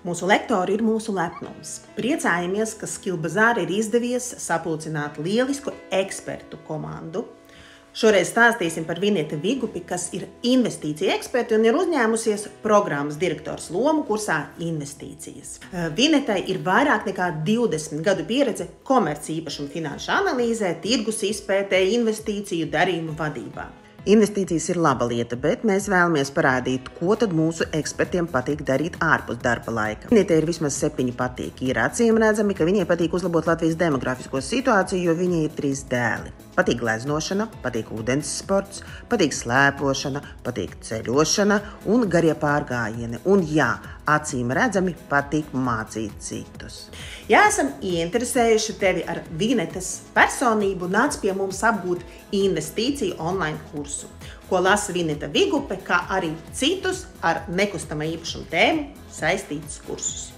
Mūsu lektori ir mūsu lepnums. Priecājamies, ka Skillbazaar ir izdevies sapulcināt lielisku ekspertu komandu. Šoreiz stāstīsim par Vinete Vigupi, kas ir investīcija eksperti un ir uzņēmusies programmas direktors lomu kursā investīcijas. Vinetei ir vairāk nekā 20 gadu pieredze komercīpašumu finanšu analīzē, tirgus izpētē, investīciju darījumu vadībā. Investīcijas ir laba lieta, bet mēs vēlamies parādīt, ko tad mūsu ekspertiem patīk darīt ārpus darba laika. Vinetei ir vismaz 7 patīki. Ir acīm redzami, ka viņai patīk uzlabot Latvijas demografisko situāciju, jo viņai ir 3 dēli. Patīk gleznošana, patīk ūdens sports, patīk slēpošana, patīk ceļošana un garie pārgājieni. Un jā, acīm redzami patīk mācīt citus. Ja esam ieinteresējuši tevi ar Vinetes personību, nāc pie mums apgūt investīciju online kursu, ko lasa Vinete Vigupe, kā arī citus ar nekustamā īpašuma tēmu saistītus kursus.